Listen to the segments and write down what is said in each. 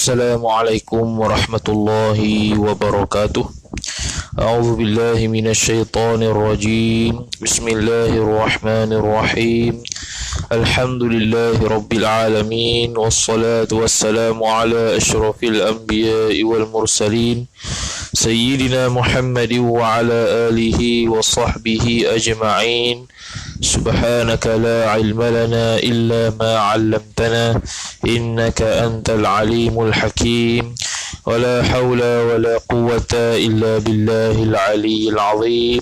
Assalamualaikum warahmatullahi wabarakatuh. A'udzu billahi minasyaitonir rajim. Bismillahirrahmanirrahim. Alhamdulillahi rabbil alamin wassalatu wassalamu ala asyrafil anbiya'i wal mursalin sayyidina Muhammadin wa ala alihi wa sahbihi ajma'in. Subhanaka la ilma lana illa ma 'allamtana innaka antal alimul hakim. Wala hawla wala quwwata illa billahil aliyyil azim.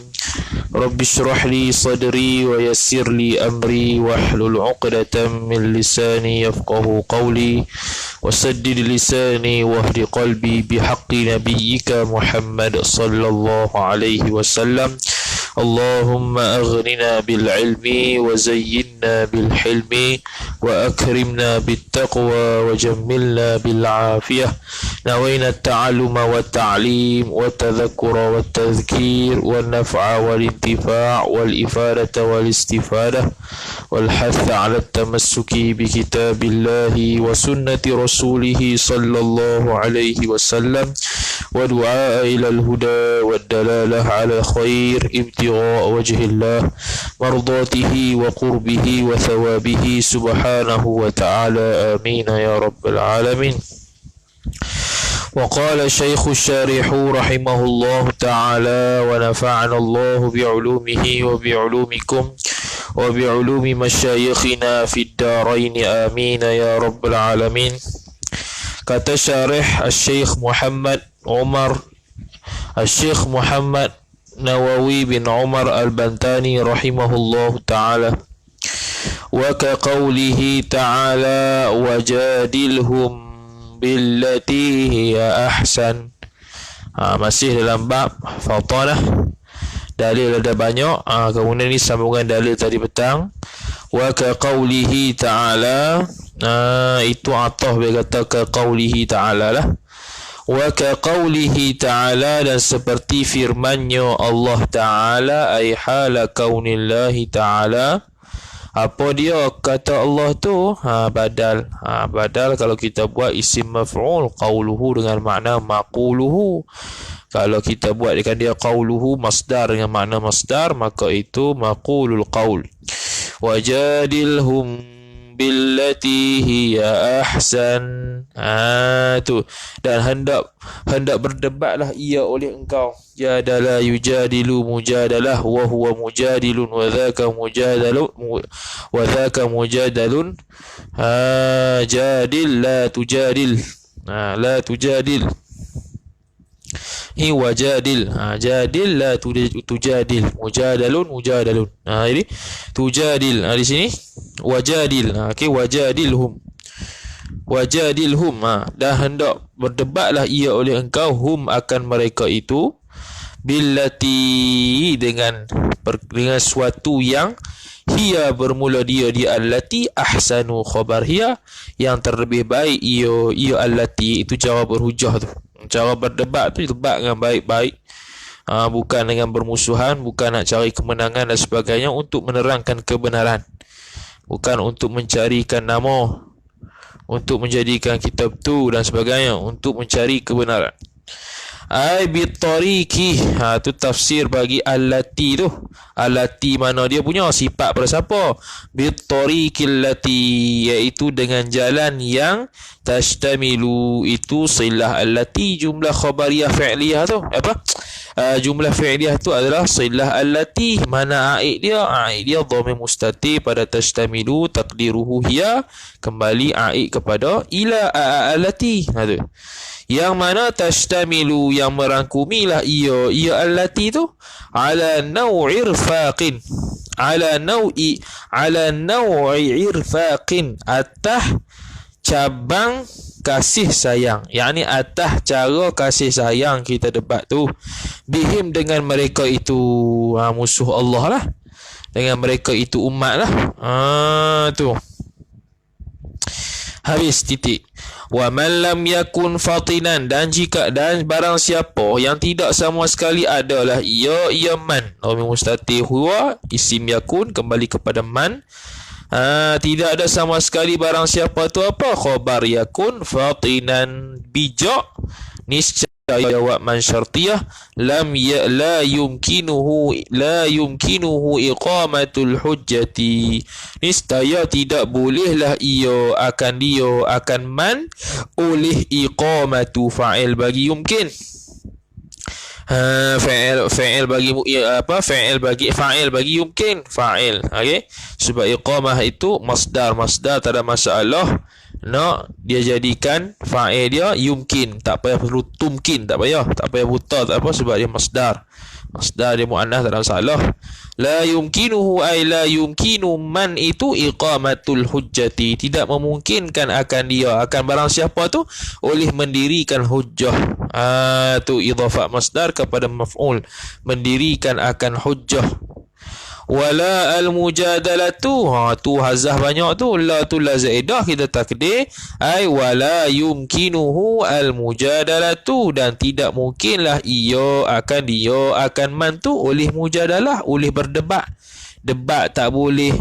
Rabbi shrah li sadri wa yassir li amri wahlul 'uqdatam min lisani yafqahu qawli wasaddid lisani wahdi qalbi bihaqqi nabiyyika Muhammad sallallahu alaihi wasallam. Allahumma aghnina bil ilmi wa zayyinna bil hilmi wa akrimna bit taqwa wa jammilna bil afiyah. Nawayna at-ta'alluma wa at-ta'lim wa at-tadhakkura wa at-tadhkir wa an-naf'a wal intifa' wal ifadata wal istifadah wal hatha 'ala at-tamassuki bi kitabillahi wa sunnati rasulih sallallahu alaihi wasallam wa du'a ila al-huda wa ad-dalalah 'ala khair ibtigha' wajhillah mardatihi wa qurbihi wa thawabihi subhanahu wa ta'ala. Amin ya rabbal alamin. وقال شيخ الشارح رحمه الله تعالى ونفعنا الله بعلومه وبعلومكم وبعلوم مشايخنا في الدارين آمين يا رب العالمين. Kata syarih Syekh Muhammad Nawawi bin Umar Al-Bantani rahimahullahu ta'ala, wa ka qawlihi ta'ala wajadilhum billati hiya ahsan. Masih dalam bab fatanah, dalil ada banyak. Kemudian ni sambungan dalil tadi petang. Wa ka qawlihi ta'ala, itu atah dia kata ka qawlihi ta'ala lah. Wa ka qawlihi ta'ala, dan seperti firman-Nya Allah Ta'ala, ay hala kaunillahi ta'ala. Apa dia kata Allah tu? Badal. Badal kalau kita buat isim maf'ul, qauluhu dengan makna maquluhu. Kalau kita buat dengan dia qauluhu masdar dengan makna masdar, maka itu maqulul qaul. Wajadilhum billati hiya ahsan. Tu, dan hendak berdebatlah ia oleh engkau. Jadala yujadilu mujadalah wa huwa mujadilun wa dhaka mujadalun jadil la tujadil. La tujadil wajadil. Jadil la tujadil. Mujadalun. Jadi tujadil di sini wajadil. Okey, wajadilhum. Dah hendak berdebatlah ia oleh engkau, hum akan mereka itu, billati dengan suatu yang, hiya bermula dia allati, ahsanu khabar hiya, yang terlebih baik ia allati. Itu cara berhujah tu, cara berdebat tu, debat dengan baik-baik, bukan dengan bermusuhan, bukan nak cari kemenangan dan sebagainya, untuk menerangkan kebenaran, bukan untuk mencarikan nama, untuk menjadikan kitab tu dan sebagainya, untuk mencari kebenaran. Ai bitariki, tu tafsir bagi allati tu. Allati mana dia punya sifat pada siapa? Bitarikil lati, iaitu dengan jalan yang, tashtamilu, itu silah allati, jumlah khabariyah fi'liyah tu. Jumlah fi'liyah tu adalah silah allati. Mana aid dia dhamir mustatir pada tashtamilu, taqdiruhu hiya, kembali aid kepada ila allati. Tu yang mana tashtamilu, yang merangkumilah ia allati tu, ala naw'i irfaqin, ala naw'i irfaqin, atah cabang kasih sayang, yakni atas cara kasih sayang kita debat tu, bihim dengan mereka itu, musuh Allah lah, dengan mereka itu umat lah. Tu habis titik. Wa man lam yakun fatinan, dan barang siapa yang tidak sama sekali adalah ia man, dhamir mustatir huwa, isim yakun kembali kepada man, Tidak ada sama sekali barang siapa tu apa? Khabar yakun fatinan, bijak, niscaya. Jawab man syartiyah, la yumkinuhu iqamatul hujjati, niscaya tidak bolehlah ia akan man oleh iqamatu fa'il bagi yumkin. Fa'il bagi yumkin, fa'il. Okey, sebab iqamah itu masdar tak ada masalah. Dia jadikan fa'il dia yumkin, tak payah perlu tumkin, tak payah buta, tak apa, sebab dia masdar dia muannas, tak ada masalah. La yumkinuhu ay la yumkinu man itu iqamatul hujjati, tidak memungkinkan akan barang siapa tu oleh mendirikan hujjah. Tu idhafah masdar kepada maf'ul, mendirikan akan hujjah. Wala al-mujadalatu, tu hazah banyak tu, la tu la zaidah, kita takdir ai wala yumkinuhu al-mujadalatu, dan tidak mungkinlah ia akan man tu oleh mujadalah, oleh berdebat. Debat tak boleh,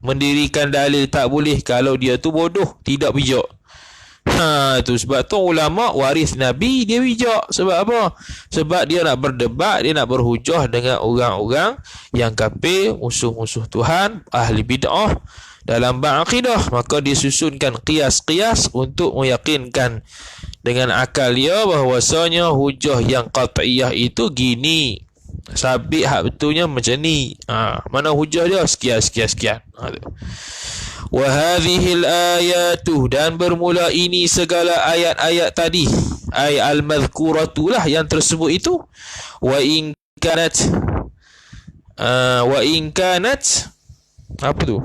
mendirikan dalil tak boleh kalau dia tu bodoh, tidak bijak. Tu sebab tu ulama waris Nabi dia bijak. Sebab apa? Sebab dia nak berdebat, dia nak berhujah dengan orang-orang yang kafir, musuh-musuh Tuhan, ahli bid'ah dalam bab akidah. Maka dia susunkan qiyas-qiyas untuk meyakinkan dengan akal dia bahawasanya hujah yang qat'iyah itu gini, sabit hak betulnya macam ni. Mana hujah dia? Sekian. Wa hadhil ayatu, dan bermula ini segala ayat-ayat tadi, ay al-madhkuratu lah yang tersebut itu. Wa in kanat apa tu?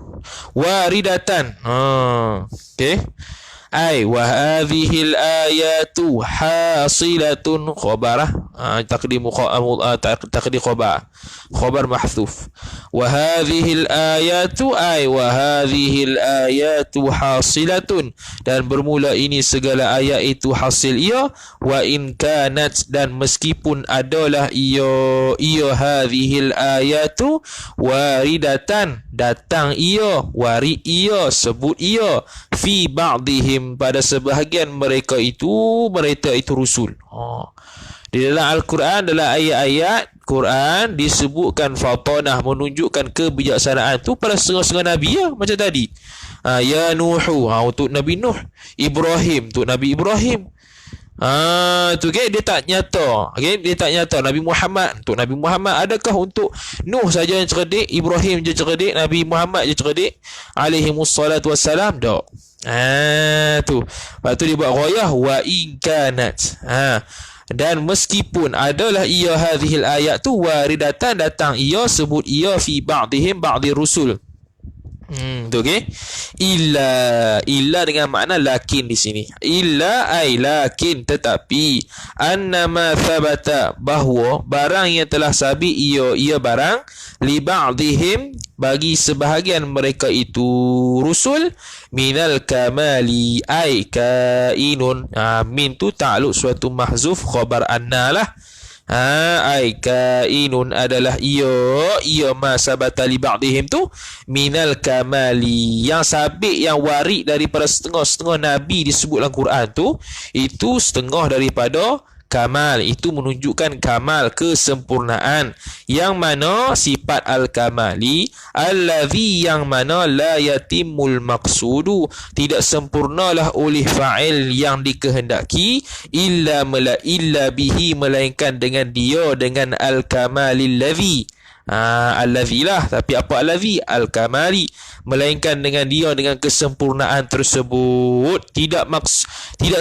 Waridatan. Okey. Ay wa hadhil ayatu hasilatun khabarah, taqdim khabar mahdzuf. Wa hadhil ayatu ay wa hadhil ayatu hasilatun, dan bermula ini segala ayat itu hasil ia. Wa in kanat, dan meskipun adalah ia hadhil ayatu waridatan, datang ia, warid ia, sebut ia, fi ba'dihim, pada sebahagian mereka itu rusul. Di dalam Al-Quran, dalam ayat-ayat Quran disebutkan fatanah, menunjukkan kebijaksanaan tu pada setengah-setengah Nabi ya, macam tadi. Ya Nuhu, untuk Nabi Nuh. Ibrahim, untuk Nabi Ibrahim. Tu dia tak nyata. Dia tak nyata. Nabi Muhammad, untuk Nabi Muhammad. Adakah untuk Nuh saja yang cerdik, Ibrahim je cerdik, Nabi Muhammad je cerdik, alaihimussalatu wassalam? Tak. Tu. Lepas tu dia buat ghayah wa in kanat. Dan meskipun adalah ia hadhil ayat tu waridatan, datang ia, sebut ia, fi ba'dihim, ba'di rusul. Tu okey. Illa dengan makna lakin di sini. Illa ay lakin, tetapi annama thabata, bahawa barang yang telah sabit ia barang, li ba'dihim, bagi sebahagian mereka itu rusul, minal kamali ay kainun. Min tu ta'aluk suatu mahzuf khabar anna lah. Ay kainun adalah ia ma sabata li ba'dihim tu minal kamali, yang sabit, yang warid daripada setengah-setengah nabi disebut dalam Quran tu, itu setengah daripada kamal, itu menunjukkan kamal, kesempurnaan, yang mana sifat al-kamali allazi, yang mana la yatimul maqsudu, tidak sempurnalah oleh fa'il yang dikehendaki, illa bihi, melainkan dengan dia, dengan al-kamalil ladzi. Allazi lah, tapi apa allazi? Al-kamali, melainkan dengan dia, dengan kesempurnaan tersebut. Tidak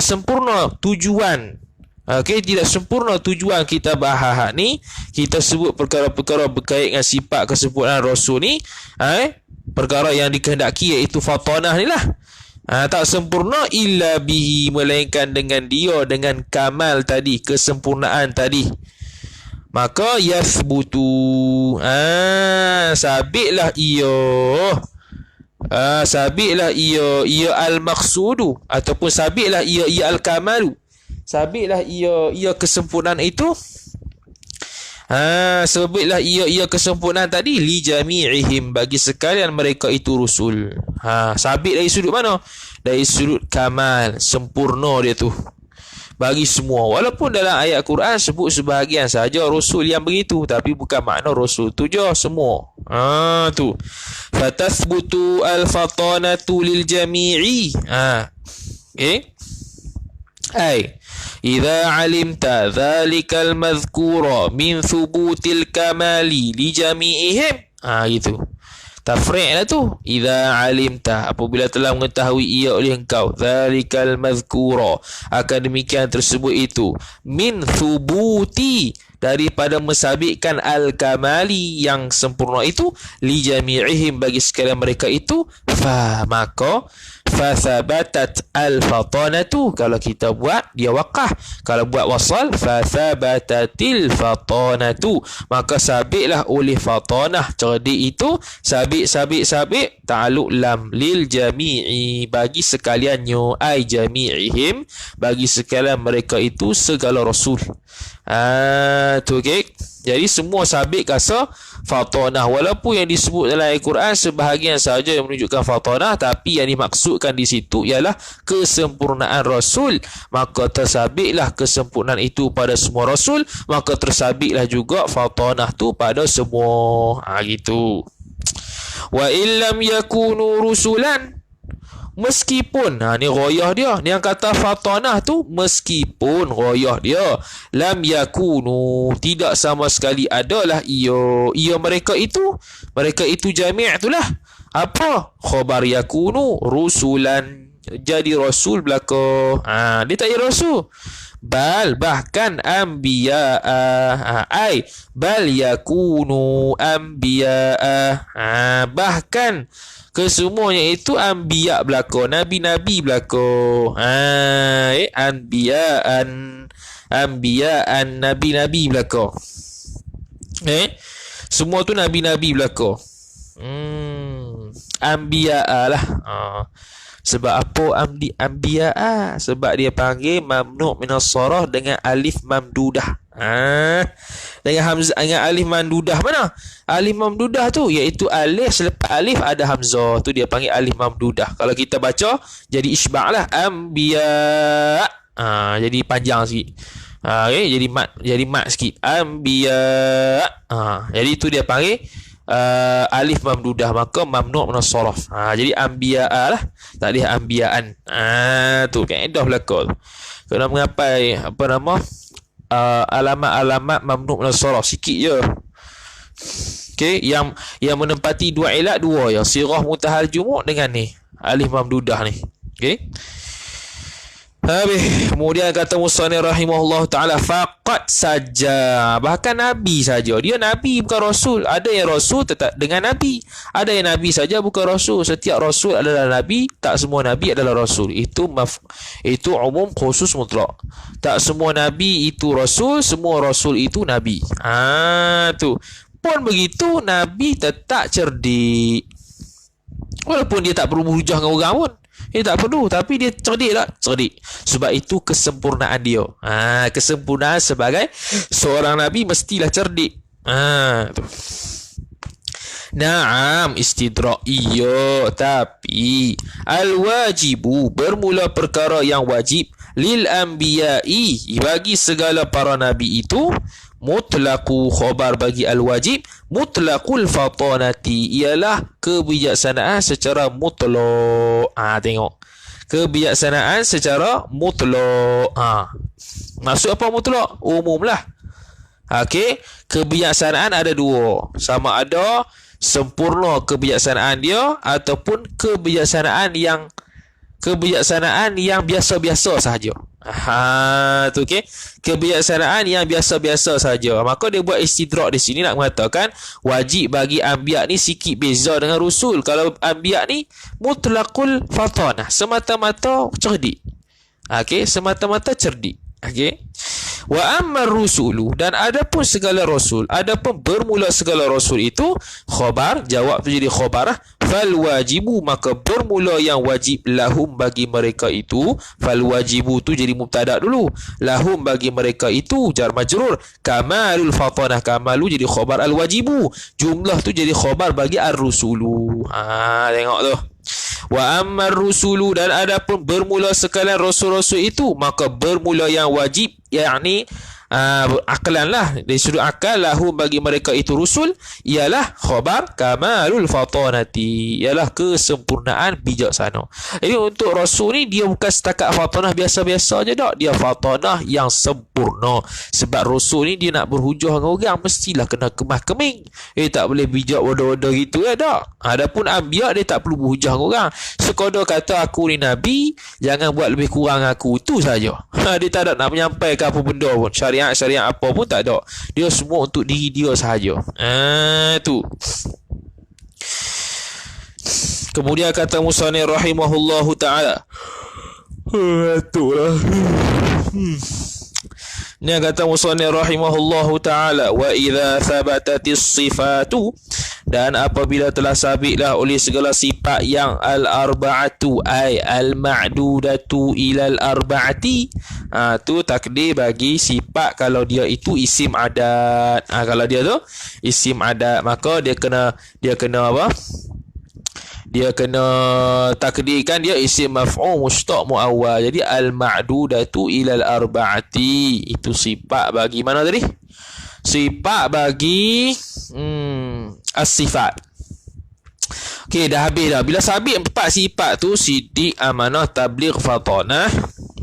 sempurna tujuan. Tidak sempurna tujuan kita bahas ni. Kita sebut perkara-perkara berkait dengan sifat kesempurnaan Rasul ni, perkara yang dikehendaki, iaitu fatanah ni lah. Tak sempurna illa bihi, melainkan dengan dia, dengan kamal tadi, kesempurnaan tadi. Maka yathbutu, sabitlah ia al-maqsudu, ataupun sabitlah ia al-kamalu, sabitlah ia kesempurnaan itu, Sebabitlah ia kesempurnaan tadi li jami'ihim, bagi sekalian mereka itu rusul. Sabit dari sudut mana? Dari sudut kamal, sempurna dia tu bagi semua. Walaupun dalam ayat Quran sebut sebahagian saja rasul yang begitu, tapi bukan makna rasul tu je semua. Tu. Fatathbutu al-fatanatu lil jami'i. Okay. Idza alimta dzalikal madhkura min thubutil kamali li jami'ihim. Gitu. Tafri' lah tu. Idza alimta, apabila telah mengetahui ia oleh engkau, dzalikal madhkura, akan demikian tersebut itu, min thubuti, daripada mensabitkan al-kamali, yang sempurna itu, li jami'ihim, bagi sekalian mereka itu, maka fathabatat al-fatanatu, kalau kita buat dia waqah, kalau buat wasal fathabatatil fatanatu, maka sabitlah oleh fatanah cerdik itu, sabit ta'alluq lam lil jami'i, bagi sekaliannya, ai jami'ihim, bagi sekalian mereka itu segala rasul. Tu okey. Jadi semua sabit kasa fatanah, walaupun yang disebut dalam Al-Quran sebahagian saja yang menunjukkan fatanah, tapi yang dimaksudkan di situ ialah kesempurnaan rasul, maka tersabitlah kesempurnaan itu pada semua rasul, maka tersabitlah juga fatanah tu pada semua. Gitu. Wa illam yakunu rusulan, meskipun, ni ghayah dia, ni yang kata fatanah tu meskipun, ghayah dia, lam yakunu, tidak sama sekali adalah ia mereka itu jami' itulah apa, khabar yakunu rusulan, jadi rasul belaka. Dia tak jadi rasul. Bahkan anbiya'a, bal yakunu anbiya'a, bahkan kesemuanya itu anbiya belaka, nabi-nabi belaka. Anbiyaan nabi-nabi belaka. Semua tu nabi-nabi belaka. Anbiya lah. Sebab apa anbiya? Sebab dia panggil mamnu' minas sarah dengan alif mamdudah. Dengan hamzah, dengan alif mamdudah. Mana alif mamdudah tu? Iaitu alif, selepas alif ada hamzah, tu dia panggil alif mamdudah. Kalau kita baca jadi isba' lah, anbiya. Jadi panjang sikit. Jadi mat sikit, anbiya. Jadi tu dia panggil alif mamdudah, maka mamnu' minas saraf. Jadi anbiya lah, tak ada anbiyaan. Tu kaedah belaka tu. Kena mengapai alamat-alamat mamnu' minas saraf sikit je. Okey, yang menempati dua ilat, dua ya, sirah mutahal jumu' dengan ni alif mamdudah ni. Okey. Kemudian kata musannif rahimahullah ta'ala, faqat saja, bahkan nabi saja, dia nabi bukan rasul. Ada yang rasul tetap dengan nabi, ada yang nabi saja bukan rasul. Setiap rasul adalah nabi, tak semua nabi adalah rasul. Itu umum khusus mutlak. Tak semua nabi itu rasul, semua rasul itu nabi. Tu pun begitu, nabi tetap cerdik, walaupun dia tak perlu berhujah dengan orang pun. Dia tak perlu, tapi dia cerdik lah. Cerdik. Sebab itu kesempurnaan dia. Kesempurnaan sebagai seorang Nabi mestilah cerdik. Tu. Naam, istidrak. Iya, tapi al-wajibu, bermula perkara yang wajib, lil anbiya'i, bagi segala para Nabi itu, mutlaqu, khabar bagi al-wajib, mutlaqul fatanati, ialah kebijaksanaan secara mutlak. Tengok, kebijaksanaan secara mutlak. Maksud apa mutlak? Umum lah. Okey, kebijaksanaan ada dua, sama ada sempurna kebijaksanaan dia ataupun kebijaksanaan yang biasa-biasa sahaja. Tu okey. Kebijaksanaan yang biasa-biasa saja. Maka dia buat istidrak di sini nak mengatakan wajib bagi anbiya ni sikit beza dengan rusul. Kalau anbiya ni mutlaqul fatanah, semata-mata cerdik. Okey, semata-mata cerdik. Okey. Wa ammar rusulu, dan adapun segala rasul, adapun bermula segala rasul itu khabar, jawab tu jadi khabar. Fal wajibu, maka bermula yang wajib lahum bagi mereka itu. Fal wajibu tu jadi mubtada dulu, lahum bagi mereka itu jar majrur. Kamalul fatanah, kamalu jadi khabar al wajibu, jumlah tu jadi khabar bagi ar-rusulu. Tengok tu. Wa ammar rusulu, dan adapun bermula sekalian rasul-rasul itu, maka bermula yang wajib, yakni aklan lah, dari sudut akal, lahum bagi mereka itu rusul, ialah khabar kamalul fatanati, ialah kesempurnaan bijaksana. Jadi untuk rasul ni dia bukan setakat fatanah biasa-biasa je tak, dia fatanah yang sempurna. Sebab rasul ni dia nak berhujah dengan orang mestilah kena kemah keming, tak boleh bijak bodoh-bodoh gitu tak. Adapun anbiya dia tak perlu berhujah dengan orang, sekadar kata aku ni nabi, jangan buat lebih kurang aku, itu saja. Dia tak ada nak menyampaikan apa benda pun, syariat apa pun tak ada, dia semua untuk diri dia sahaja. Tu. Kemudian kata musannif rahimahullahu taala, itulah. Ni kata musannif rahimahullahu taala, wa idza thabatatis sifatu, dan apabila telah sabitlah oleh segala sifat yang al-arba'atu ay al-ma'dudatu ilal arba'ati, tu takdir bagi sifat kalau dia itu isim adat. Kalau dia tu isim adat, maka dia kena apa? Dia kena takdirkan dia isim maf'ul mushtaq muawwal. Jadi al-ma'dudatu ilal arba'ati, itu sifat bagi mana tadi? Sifat bagi as-sifat. Okey, dah habis dah. Bila sabit 4 sifat tu, siddiq, amanah, tabligh, fatanah,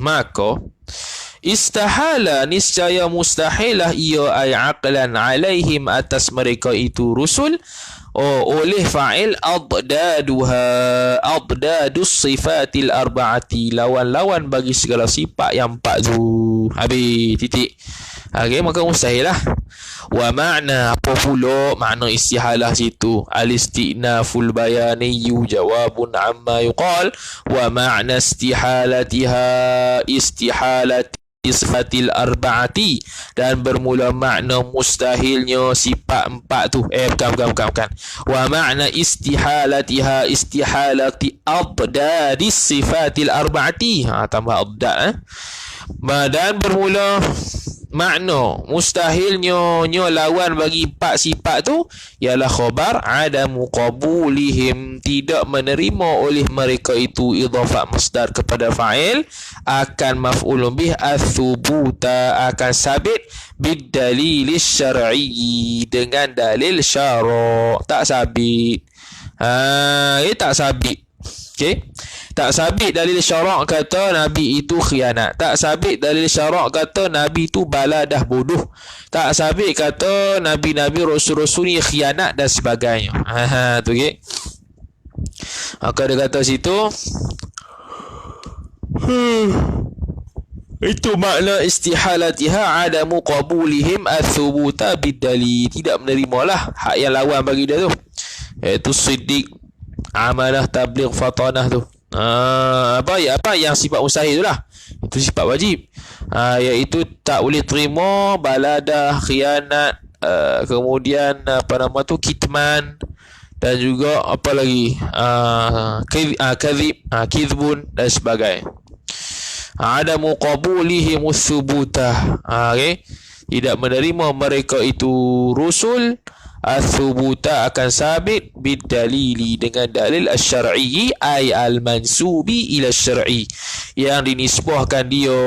maka istahala, niscaya mustahilah ia ay aqlan alaihim, atas mereka itu rusul, oleh fa'il adadus sifatil arba'ati, lawan-lawan bagi segala sifat yang 4 tu. Habis, titik. Okey, maka mustahil lah. Wa ma'na, apa pula makna istihalah situ? Al-istinaful bayaniyu jawabun amma yuqal. Wa ma'na istihalatiha istihalat sifatil arba'ati, dan bermula makna mustahilnya sifat 4 tu. Bukan. Wa ma'na istihalatiha istihalati adadis sifatil arba'ati. Tambah adad. Dan bermula makna mustahilnya lawan bagi 4 sifat tu ialah khabar adamu qabulihim, tidak menerima oleh mereka itu idhafat masdar kepada fa'il akan maf'ulun bih athubuta, akan sabit bidalil syar'i, dengan dalil syara'. Tak sabit. Tak sabit. Okey, tak sabit dalil syarak kata Nabi itu khianat. Tak sabit dalil syarak kata Nabi itu baladah bodoh. Tak sabit kata Nabi-Nabi Rasul-Rasul ni khianat dan sebagainya. Tu okey. Maka dia kata situ, itu makna istihalatiha adamu qabulihim athubuta bidali, tidak menerimalah hak yang lawan bagi dia tu, iaitu siddiq, amanah, tabligh, fatanah tu. Apa yang sifat mustahil tu lah, itu sifat wajib, iaitu tak boleh terima baladah, khianat, kemudian kitman, dan juga apa lagi, kadhib, kizbun dan sebagainya. Ada muqabulihim thubutah, okey, tidak menerima mereka itu rusul. Athubuta akan sabit bidalili, dengan dalil asy-syar'i ay al-mansubi ila syar'i, yang dinisbahkan dia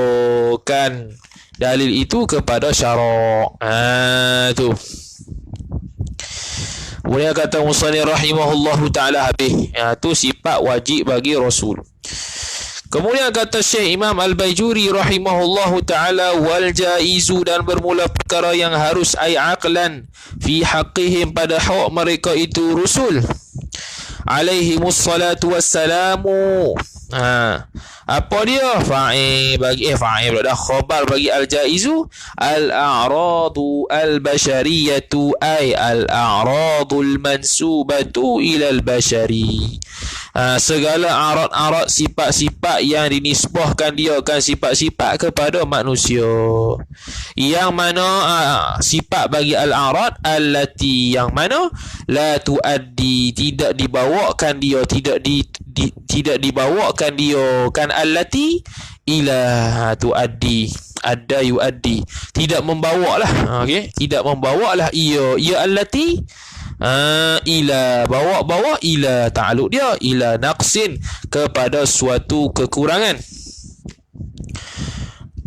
kan dalil itu kepada syarak. Tu. Kemudian kata musannif rahimahullahu taala habis. Tu sifat wajib bagi rasul. Kemudian kata Syekh Imam Al-Baijuri rahimahullahu ta'ala, wal jaizu, dan bermula perkara yang harus ay aqlan fi haqqihim, pada hak mereka itu rusul alaihimus salatu wassalamu. Apa dia? Fa'il bagi fa'il dah khabar bagi al-jaizu, al-a'radu al-bashariyatu ay al-a'radul mansubatu ila al-bashari. segala arat-arat sifat-sifat yang dinisbahkan dia kan sifat-sifat kepada manusia, yang mana sifat bagi al-arat allati yang mana la tuaddi tidak dibawakan dia tidak dibawakan dia kan allati ila tuaddi adda yuaddi tidak membawalah okey tidak membawalah ia allati ila bawa ila ta'alluq dia ila naqsin kepada suatu kekurangan.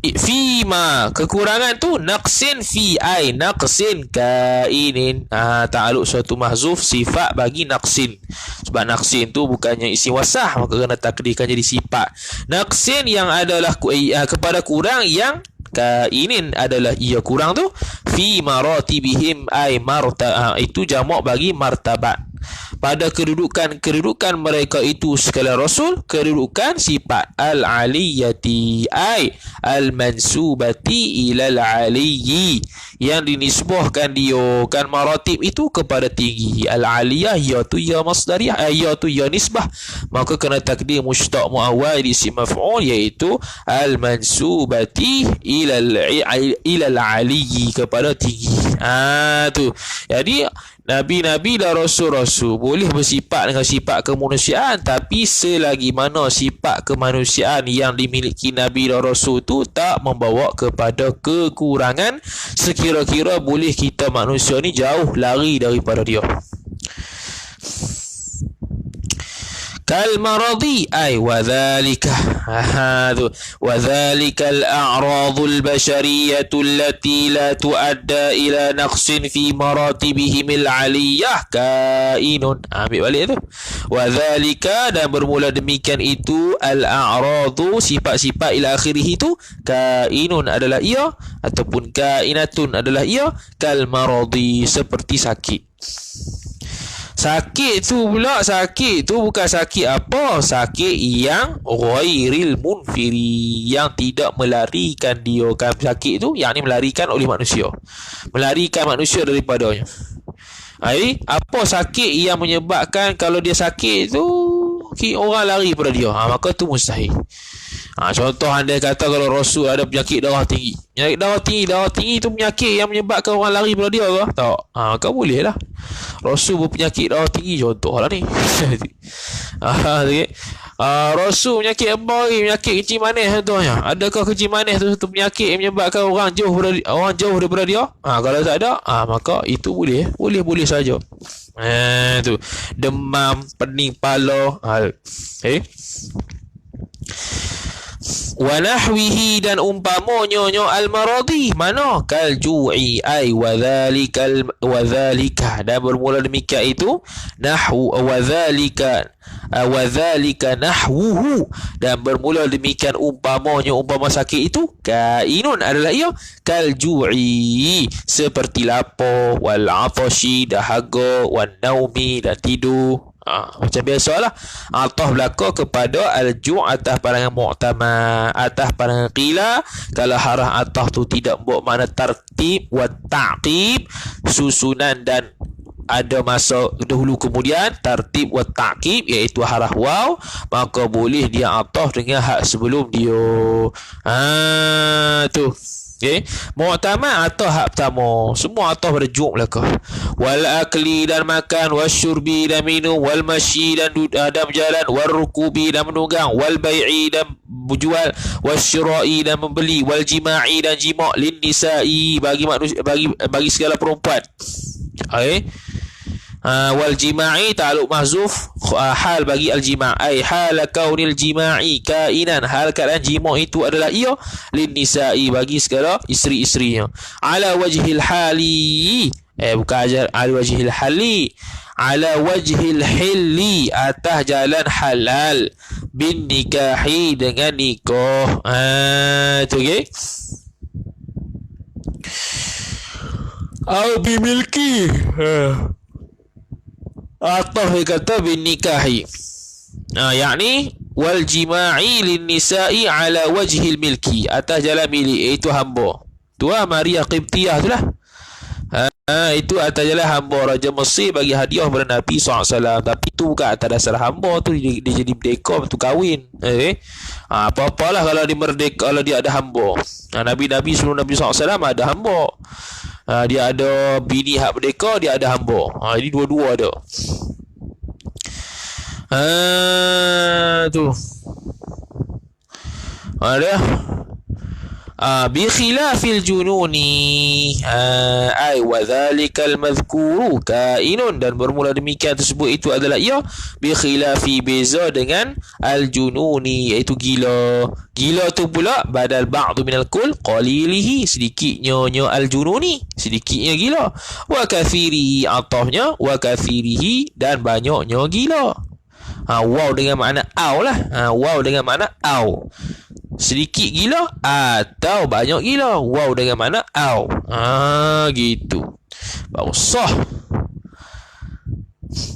Fima kekurangan tu naqsin fi ai naqsin kainin ta'alluq suatu mahzuf sifat bagi naqsin, sebab naqsin tu bukannya isim wasah maka kena takdirkan jadi sifat. Naqsin yang adalah kepada kurang yang kainin adalah ia kurang tu fi maratibihim ai itu jamak bagi martabat pada kedudukan mereka itu sekalian rasul, kedudukan sifat al-aliyati ai al-mansubati ilal aliyyi yang dinisbahkan dia kan maratib itu kepada tinggi. Al-aliyah iaitu ya masdariyah iaitu ya nisbah, maka kena takdir mushtaq muawwal di isim maf'ul iaitu al-mansubati ilal aliyyi kepada tinggi. Tu jadi Nabi-Nabi dan Rasul-Rasul boleh bersifat dengan sifat kemanusiaan, tapi selagi mana sifat kemanusiaan yang dimiliki Nabi dan Rasul itu tak membawa kepada kekurangan, sekira-kira boleh kita manusia ni jauh lari daripada dia. Kal maradi ay wadhalika wadhalika al-a'radul bashariyatu allati la tuadda ila naqsin fi maratibihim al-aliyah kainun. Ambil balik tu. Wadhalika dan bermula demikian itu al-a'radu sifat-sifat ila akhirih itu kainun adalah ia ataupun kainatun adalah ia kal maradi seperti sakit. Sakit tu bukan sakit apa? Sakit yang ghairil munfiri, yang tidak melarikan dia kan. Sakit tu yakni melarikan oleh manusia, melarikan manusia daripadanya. Apa sakit yang menyebabkan kalau dia sakit tu orang lari pada dia, maka tu mustahil. Contoh andai kata kalau Rasul ada penyakit darah tinggi. Penyakit darah tinggi tu penyakit yang menyebabkan orang lari pada dia ke? Tak. Kau boleh lah. Rasul berpenyakit darah tinggi contoh lah ni. Rasul penyakit apa lagi? Penyakit kencing manis contohnya. Adakah kencing manis tu satu penyakit yang menyebabkan orang jauh daripada dia? Kalau tak ada, maka itu boleh saja. Tu demam, pening kepala. Wa nahwihi dan umpamanya al-maradi mana kal ju'i ay wa dhalika dan bermula demikian itu nahwu wa dhalika nahwuhu dan bermula demikian umpama sakit itu kainun adalah ia kal ju'i seperti lapar wal atashi dahaga wan naumi dan tidur. Macam biasalah atah belaka kepada al-ju' atas pandangan mu'tamad, atas pandangan qila. Kalau harah atah tu tidak buat makna tartib wa ta'qib, susunan dan ada masa dahulu kemudian, tartib wa ta'qib iaitu harah waw, maka boleh dia atah dengan hak sebelum dia. Tu mu'tamad atau hak pertama, semua atau pada ju' belaka. Wal akli dan makan, wasyurbi dan minum, wal masyi dan berjalan, wal rukubi dan menunggang, wal bai'i dan berjual, wasyira'i dan membeli, wal jima'i dan jima' lin nisa'i bagi manusia, bagi segala perempuan. Wal jima'i ta'alluq mahzuf hal bagi al-jima' ay hal kaunil jima'i kainan, hal keadaan jima' itu adalah ia lin nisa'i bagi segala isteri-isterinya ala wajhil hali bukan ajar ala wajhil hali, ala wajhil hilli atas jalan halal, bin nikahi dengan nikah. Tu au bimilki atau kata bin nikahi, yakni wal jima'i lin nisa'i ala wajhil milki, atas jalan milik iaitu hamba. Tu Maria Qibtiyah tu lah. Itu atas jalan hamba Raja Mesir bagi hadiah kepada Nabi SAW. Tapi tu bukan atas dasar hamba tu, dia jadi merdeka, tu kahwin. Apa-apalah kalau dia merdeka, kalau dia ada hamba. Nabi-Nabi sebelum Nabi SAW ada hamba. Dia ada bini hak merdeka, dia ada hamba. Jadi dua-dua ada. Tu. Ada. Bi khilafil jununi, ay wa dzalikal madhkuru kainun, dan bermula demikian tersebut itu adalah ia bi khilafi, beza dengan al jununi, iaitu gila. Gila tu pula badal ba'du minal kull qalilihi, sedikitnya al jununi, sedikitnya gila. Wa kathirihi, atafnya wa kathirihi, dan banyaknya gila. Waw dengan makna au lah. Waw dengan makna au, sedikit gila atau banyak gila. Waw dengan makna au. Gitu. Baru sah.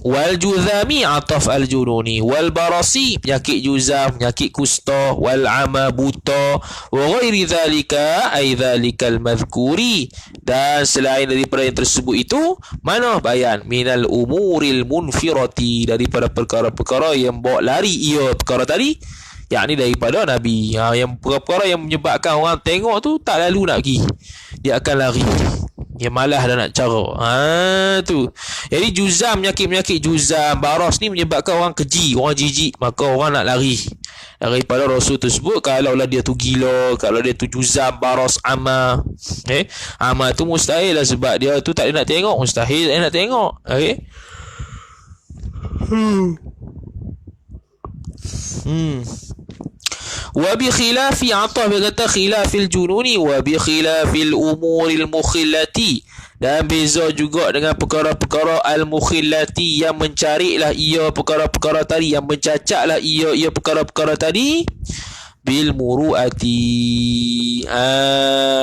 Wal juzami ataf al jununi, wal barasi penyakit juzam, penyakit kusta, wal ama buta, wa ghairi zalika ay zalikal madhkuri, dan selain daripada yang tersebut itu, mana bayan minal umuril munfirati, daripada perkara-perkara yang bawa lari ia perkara tadi, yakni daripada Nabi. Yang perkara yang menyebabkan orang tengok tu tak lalu nak pergi, dia akan lari, dia malas dah nak cara. Tu. Jadi juzam, penyakit-penyakit juzam, baras ni menyebabkan orang keji, orang jijik, maka orang nak lari daripada Rasul tersebut. Kalaulah dia tu gila, kalau dia tu juzam, baras, ama. Ama tu mustahil lah, sebab dia tu tak ada nak tengok, mustahil dia nak tengok. Wa bi khilafi, atah berkata khilafil jununi, wa bi khilafil umuril mukhillati, dan beza juga dengan perkara-perkara al-mukhillati, yang mencarilah ia perkara-perkara tadi, yang mencacaklah ia perkara-perkara tadi, bil muruati,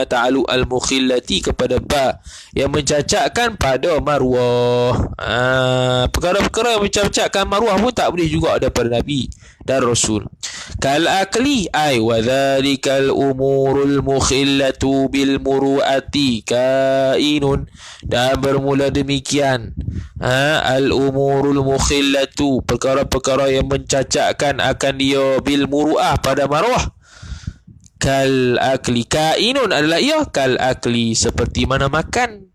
ta'alu al-mukhillati kepada ba, yang mencacakkan pada maruah. Perkara-perkara yang mencacakkan maruah pun tak boleh juga daripada Nabi dan Rasul. Kal akli, ay wa dhalikal umurul mukhillatu bil muruati kainun, dan bermula demikian al umurul mukhillatu, perkara-perkara yang mencacakkan akan dia bil muruah pada maruah. Kal akli, kainun adalah ia kal akli, seperti mana makan.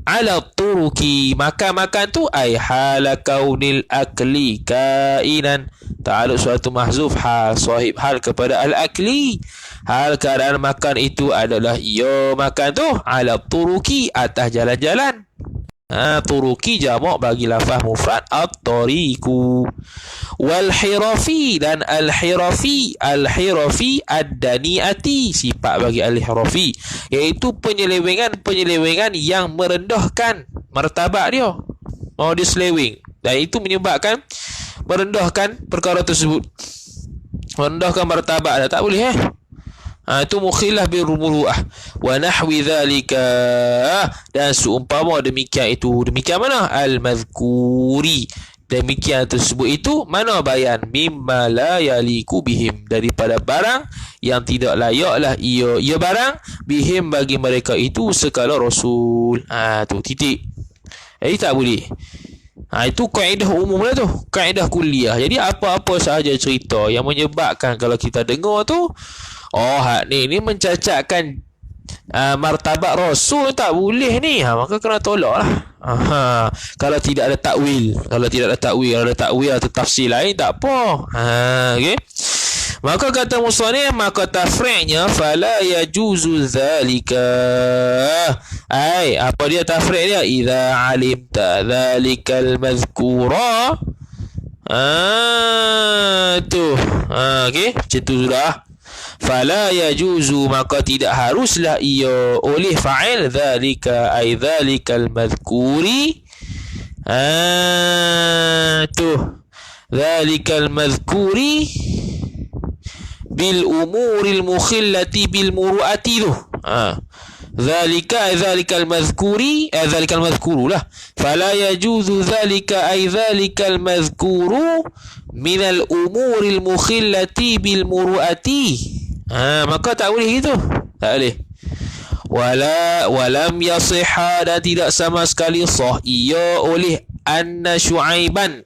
Ala turuki, makan-makan tu ay hala kaunil akli kainan, ta'aluk suatu mahzuf hal, sahib hal kepada al-akli, hal keadaan makan itu adalah ia makan tu ala turuki, atas jalan-jalan. Turuki jamak bagi lafaz mufrad at-tariqu. Wal hirafi, dan al-hirafi, al-hirafi ad-daniati, sifat bagi al-hirafi, iaitu penyelewengan yang merendahkan martabat dia. Dia seleweng, dan itu menyebabkan merendahkan perkara tersebut, merendahkan martabat dah, tak boleh. Itu mukhillah bil muruah wa nahwi dhalika, dan seumpama demikian itu, demikian mana al-madhkuri, demikian tersebut itu, mana bayan mimma la yaliku bihim, daripada barang yang tidak layaklah ia barang bihim bagi mereka itu sekala Rasul. Tu titik. Jadi tak boleh. Itu kaedah umum lah tu, kaedah kuliah. Jadi apa-apa sahaja cerita yang menyebabkan kalau kita dengar tu, hak ni mencacatkan martabat Rasul, tak boleh ni, maka kena tolak lah. Kalau tidak ada takwil, kalau ada takwil atau tafsir lain, tak apa. Okay? Maka kata musannif, maka tafri'nya fala yajuzu zalika, ay apa dia tafri' dia, idza alimta zalikal madhkura. Okey, macam tu sudah. Fala yajuzu, maka tidak haruslah ia oleh fa'il zalika, ay zalikal madhkuri. Zalikal madhkuri bil umuril mukhillati bil muruati tu. Zalikal madhkuri, zalikal madhkuru lah. Fala yajuzu zalika, ay zalikal madhkuru minal umuril mukhillati bil muruati. Maka tak boleh gitu, tak boleh. walam yasihha, dan tidak sama sekali sah ia oleh anna Syuaiban,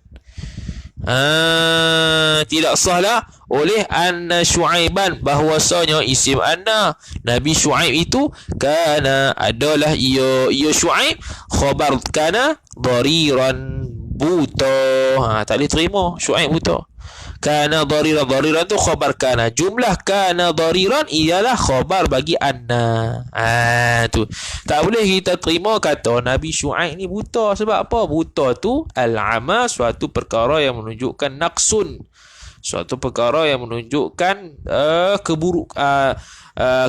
tidak sahlah oleh anna Syuaiban, bahwasanya isim anna Nabi Syuaib itu kana adalah ia Syuaib khabar kana dariran buta. Tak boleh terima Syuaib buta. Kana dariran tu khabar kana, jumlah kana dariran ialah khabar bagi anna. Tu tak boleh kita terima kata Nabi Syuaib ni buta. Sebab apa? Buta tu al-ama, suatu perkara yang menunjukkan naqsun, suatu perkara yang menunjukkan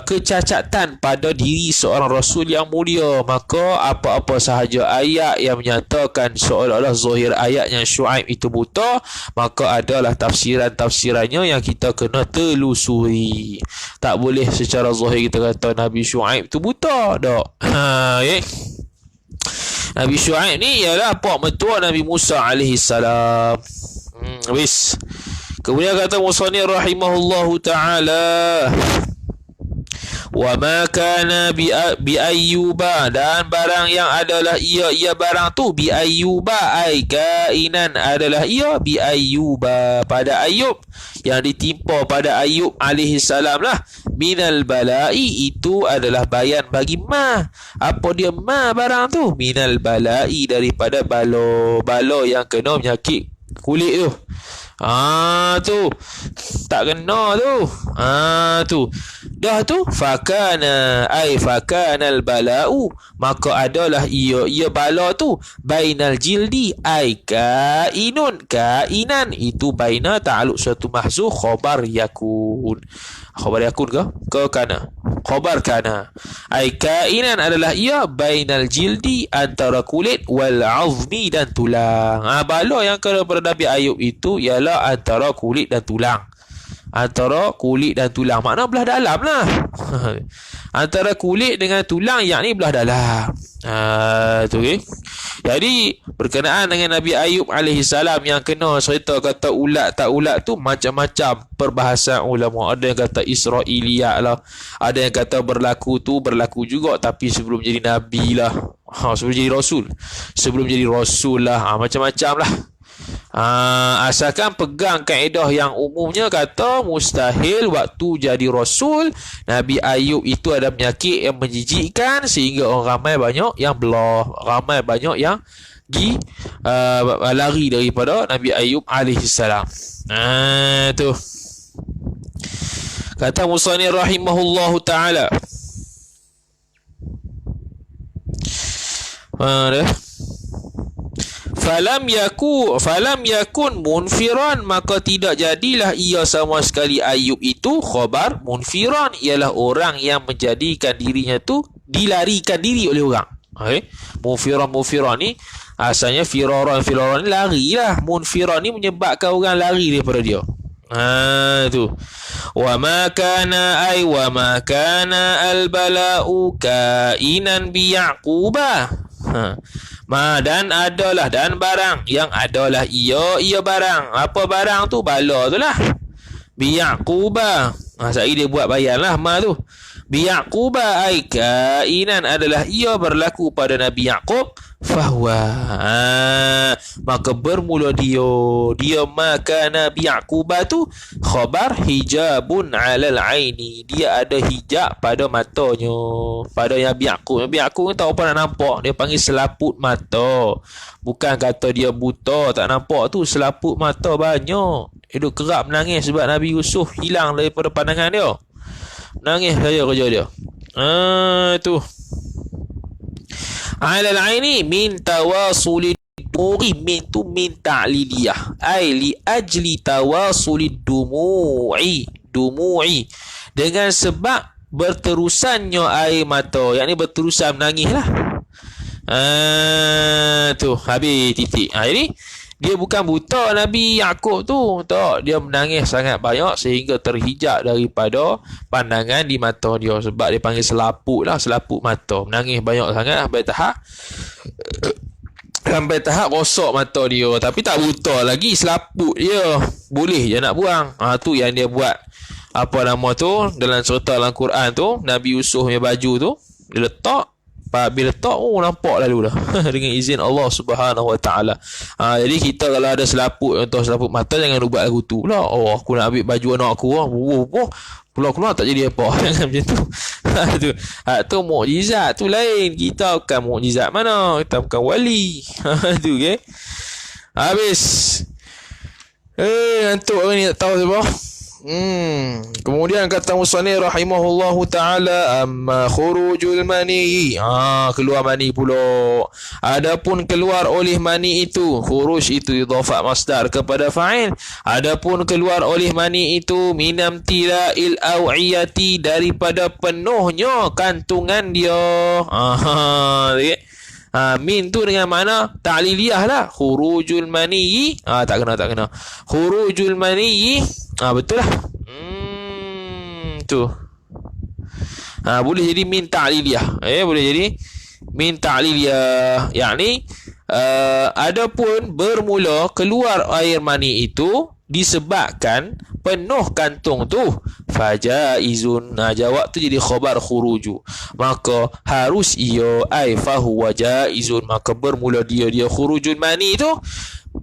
kecacatan pada diri seorang Rasul yang mulia. Maka apa-apa sahaja ayat yang menyatakan seolah-olah zahir ayatnya Syuaib itu buta, maka adalah tafsiran-tafsirannya yang kita kena telusuri. Tak boleh secara zahir kita kata Nabi Syuaib itu buta. Tak. Okay? Nabi Syuaib ni ialah pak mentua Nabi Musa alaihi salam. Wis. Kemudian kata musannif rahimahullahu taala, wa ma kana bi ayyuba, dan barang yang adalah ia barang tu bi ayyuba ai kainan adalah ia bi ayyuba pada Ayub, yang ditimpa pada Ayub alaihi salam lah, minal balai, itu adalah bayan bagi ma. Apa dia ma barang tu? Minal balai, daripada balo yang kena penyakit kulit tu. Tu tak kena tu. Tu dah tu fakana al balau, maka adalah ia bala tu bainal jildi ai kainan, itu baina ta'alluq suatu mahzuf khabar yakun ke kana, khabar kana, ai kainan adalah ia bainal jildi, antara kulit, wal azmi, dan tulang. Bala yang kena pada Nabi Ayub itu ialah antara kulit dan tulang. Antara kulit dan tulang, makna belah dalam lah. Antara kulit dengan tulang, yakni belah dalam. Tu okay. Jadi berkenaan dengan Nabi Ayub alaihi salam yang kena cerita kata ulat tak ulat tu, macam-macam perbahasan ulama. Ada yang kata Israiliyat lah, ada yang kata berlaku juga tapi sebelum jadi nabi lah, sebelum jadi rasul lah, macam-macam lah. Asalkan pegang kaedah yang umumnya kata mustahil waktu jadi rasul Nabi Ayub itu ada penyakit yang menjijikkan sehingga orang ramai banyak yang belah, ramai banyak yang lari daripada Nabi Ayub alaihi salam. Tu kata musannif rahimahullahu taala, Falam yakun munfiran, maka tidak jadilah ia sama sekali Ayub itu khabar munfiran, ialah orang yang menjadikan dirinya tu dilarikan diri oleh orang. Okay? Munfiran ni asalnya firaran ni lari lah. Munfiran ni menyebabkan orang lari daripada dia. Tu wa ma kana al bala'u kainan bi yaquba. Dan adalah, dan barang yang adalah ia barang. Apa barang tu? Bala tu lah. Bi yaquba. Saya dia buat bayan lah ma tu. Bi yaquba ai kainan adalah ia berlaku pada Nabi Yaqub, fahuwa, maka bermula dia maka Nabi Yaquba tu khabar hijabun alal aini, dia ada hijab pada matanya, pada Nabi Yaqub. Nabi Yaqub tahu apa nak nampak, dia panggil selaput mata. Bukan kata dia buta tak nampak tu, selaput mata banyak. Dia kerap menangis sebab Nabi Yusuf hilang daripada pandangan dia. Nangis saja kerja dia. Tu alal aini min tawasulid dumu'i, min tu min ta'liliyah ai li ajli tawasulid dumu'i, dengan sebab berterusannya air mata, yakni berterusan menangis lah. Tu habis titik. Jadi dia bukan buta Nabi Yaqub tu, tak, dia menangis sangat banyak sehingga terhijab daripada pandangan di mata dia, sebab dia panggil selaput lah, selaput mata. Menangis banyak sangat sampai tahap rosak mata dia, tapi tak buta lagi, selaput dia, boleh je nak buang. Tu yang dia buat apa nama tu dalam cerita dalam Quran tu, Nabi Yusuf punya baju tu Dia letak, bila letak, nampak lalu dah. Dengan izin Allah Subhanahu Wa Taala. Jadi kita kalau ada selaput, contoh selaput mata, jangan ubat lagu tu pula. Aku nak ambil baju anak aku, keluar tak jadi apa. Jangan macam tu. Tu mukjizat tu lain. Kita bukan mukjizat mana, kita bukan wali. Tu okey. Habis. Ngantuk ni, tak tahu siapa. Kemudian kata musannif rahimahullahu taala, amma khurujul mani, keluar mani pula. Adapun keluar oleh mani itu, khuruj itu idhafah masdar kepada fa'il. Adapun keluar oleh mani itu minam tila'il aw'iyati, daripada penuhnya kantungan dia. Min tu dengan mana ta'liliyah lah. Khurujul mani, tak kena. Khurujul mani, betul lah. Tu. Boleh jadi min ta'liliyah. Boleh jadi min ta'liliyah. Yakni adapun bermula keluar air mani itu disebabkan penuh kantung tu, fajaizun. Jawab tu jadi khabar khuruju, maka harus ia, ai fahuwa jaizun, maka bermula dia khurujul mani tu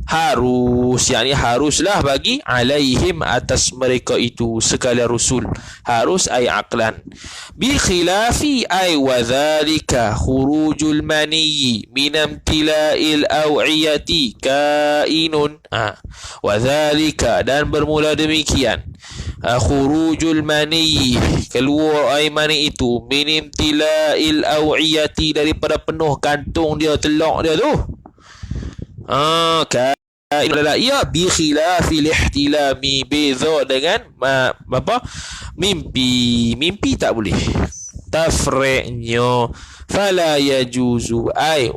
harus, yakni haruslah bagi alaihim, atas mereka itu sekalian rusul, harus ay aqlan. Bi khilafi ay wa dhalika khurujul mani min amtila'il aw'iyati kainun. Wa dhalika, dan bermula demikian, khurujul mani, keluar air mani itu, min amtila'il aw'iyati, daripada penuh kantung dia, telak dia tu. Adalah ia bi khilafil ihtilami, beza dengan mimpi tak boleh tafri'nya. Fala yajuzu ay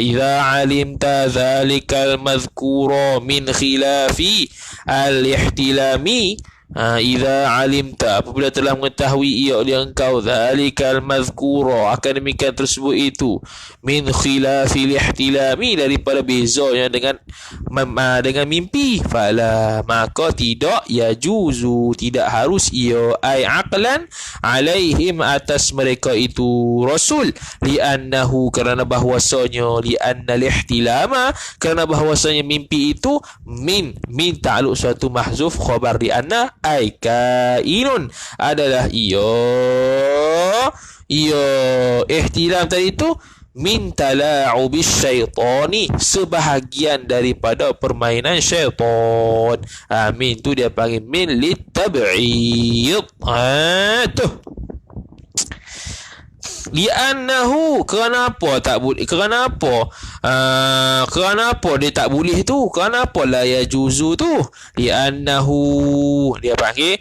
idza alimta dhalikal madhkura min khilafi al-ihtilami. Idza alimta, apabila telah mengetahui ia oleh engkau, dzalikal mazkura, akan demikian tersebut itu, min khilafil ihtilami, daripada bezanya dengan mimpi, fala, maka tidak yajuzu, tidak harus ia, ai aqlan, alaihim, atas mereka itu rasul, li'annahu, kerana bahwasanya, li'annal ihtilama, kerana bahwasanya mimpi itu min ta'alluq suatu mahzuf khabar li'anna, ai kainun, adalah ia ihtilam tadi itu min tala'ubis syaitani, sebahagian daripada permainan syaitan. Min tu dia panggil min litab'id. Tu li'annahu, kenapa tak boleh, kenapa dia tak boleh tu, kenapa la yajuzu tu, li'annahu, dia panggil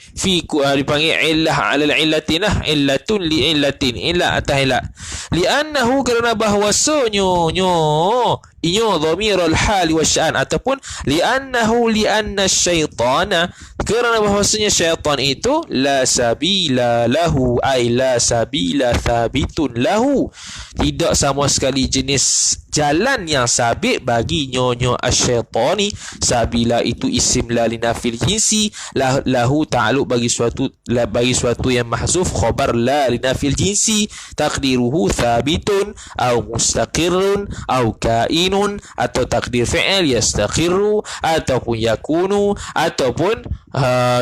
dipanggil illah alal illatin, illatun li illatin, illah atas illah, li'annahu, kerana bahwasanya dhamirul hal wa sya'an, ataupun li'anna syaitana, kerana bahwasanya syaitan itu la sabila lahu, ay la sabila thabitun lahu, tidak sama sekali jenis jalan yang sabit bagi nyonya asyaitani. Sabila itu isim la linafil jinsi, lahu ta'alluq bagi suatu yang mahzuf khabar la linafil jinsi, taqdiruhu thabitun au mustaqirrun au kainun, atau takdir fi'il yastaqirru, ataupun yakunu, ataupun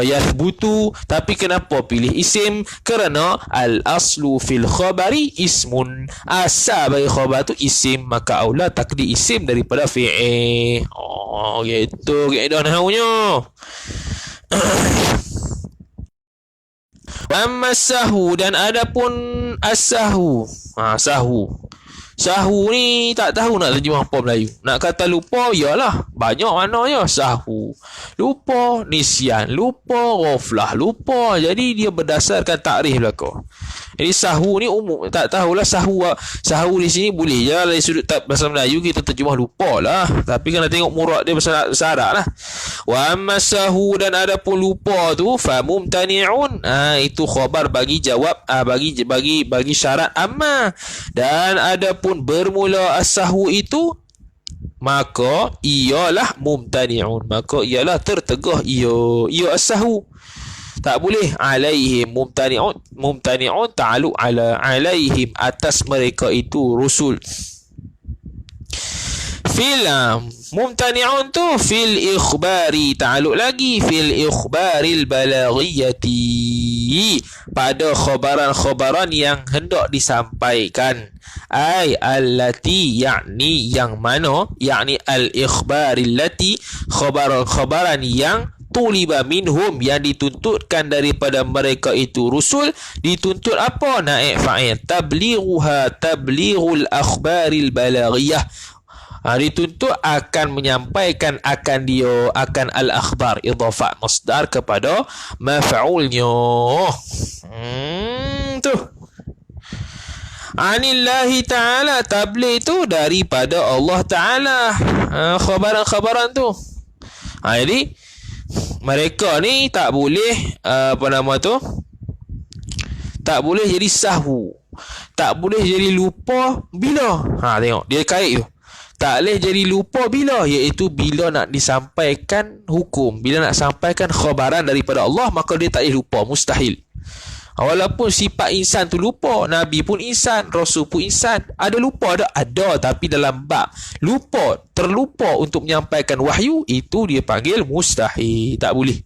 yathbutu. Tapi kenapa pilih isim? Kerana al-aslu fil khabari ismun, asal bagi khabar tu isim, maka aula takdir isim daripada fi'il. Gitu kaedah nahawunya. Amma sahu, dan adapun as-sahu, sahu ni tak tahu nak terjemah apa Melayu. Nak kata lupa, yalah, banyak maknanya. Sahu, lupa, nisyan, lupa, ghaflah, lupa. Jadi dia berdasarkan takrif belaka. Jadi sahu ni umum, tak tahulah sahu di sini boleh je dari sudut bahasa Melayu kita terjemah lupa lah. Tapi kena tengok murad dia bahasa Arab lah. Wa amma sahu, dan adapun lupa tu, fa mumtani'un, itu khabar bagi jawab, bagi syarat amma. Dan adapun bermula as-sahu itu, maka ialah mumtani'un, maka ialah tertegah ia as-sahu. Tak boleh. Alaihim mumtani'un ta'alluq ala. Alaihim atas mereka itu rusul. Fil mumtani'un tu fil ikhbari, ta'alluq lagi fil ikhbaril balaghiyati, pada khabaran-khabaran yang hendak disampaikan. Ai allati, yakni yang mana, yakni al ikhbaril lati, khabaran-khabaran yang tuliba minhum, yang dituntutkan daripada mereka itu rusul. Dituntut apa? Naib fa'il, tablighuha, tablighul akhbaril balaghiyah. Dituntut akan menyampaikan akan al-akhbar, idhafat masdar kepada maf'ulnya. Tu anillahi ta'ala, tabligh tu daripada Allah Ta'ala, khabaran-khabaran tu. Jadi mereka ni tak boleh tak boleh jadi sahwu, tak boleh jadi lupa bila. Tengok dia kait tu. Tak boleh jadi lupa bila, iaitu bila nak disampaikan hukum, bila nak sampaikan khabaran daripada Allah, maka dia tak boleh lupa, mustahil. Walaupun sifat insan tu lupa, Nabi pun insan, Rasul pun insan. Ada lupa, ada, tapi dalam bab lupa, terlupa untuk menyampaikan wahyu, itu dia panggil mustahil, tak boleh.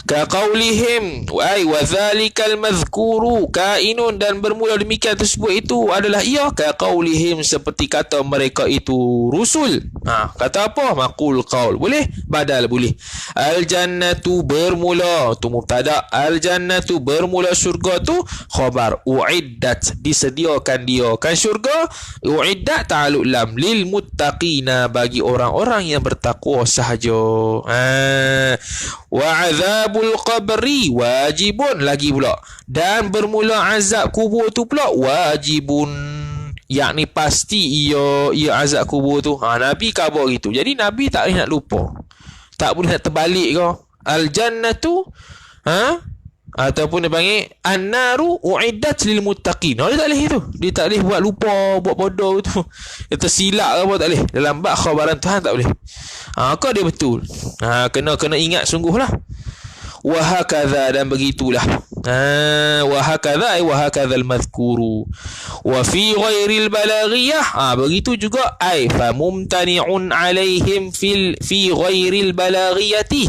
Kaqaulihim ay wa dzalikal madhkuru kainun, dan bermula demikian tersebut itu adalah ia. Kaqaulihim, seperti kata mereka itu rusul. Kata apa? Maqul qaul, boleh, badal boleh. Al jannatu, bermula tu mubtada, al jannatu bermula syurga tu khabar, uiddat disediakan dia kan syurga, uiddat ta'alluq lam lil muttaqina, bagi orang-orang yang bertakwa sahaja. Wa azabul qabri wajibun, lagi pula, dan bermula azab kubur tu pula wajibun, yakni pasti ia azab kubur tu. Nabi khabar gitu. Jadi Nabi tak boleh nak lupa, tak boleh nak terbalik kau. Al jannatu ataupun dia panggil an-naru uiddat lil muttaqin. Dia tak boleh itu. Dia tak boleh buat lupa, buat bodoh tu. Dia tersilap ke apa, tak boleh. Dalam bab khabaran Tuhan tak boleh. Kau dia betul. Kena ingat sungguhlah. Wa hakadha, dan begitulah. Wa hakadha ay wa hakadzal madhkuru. Wa fi ghairil balaghiyah, begitu juga ay fa mumtani'un alaihim fi ghairil balaghiyati.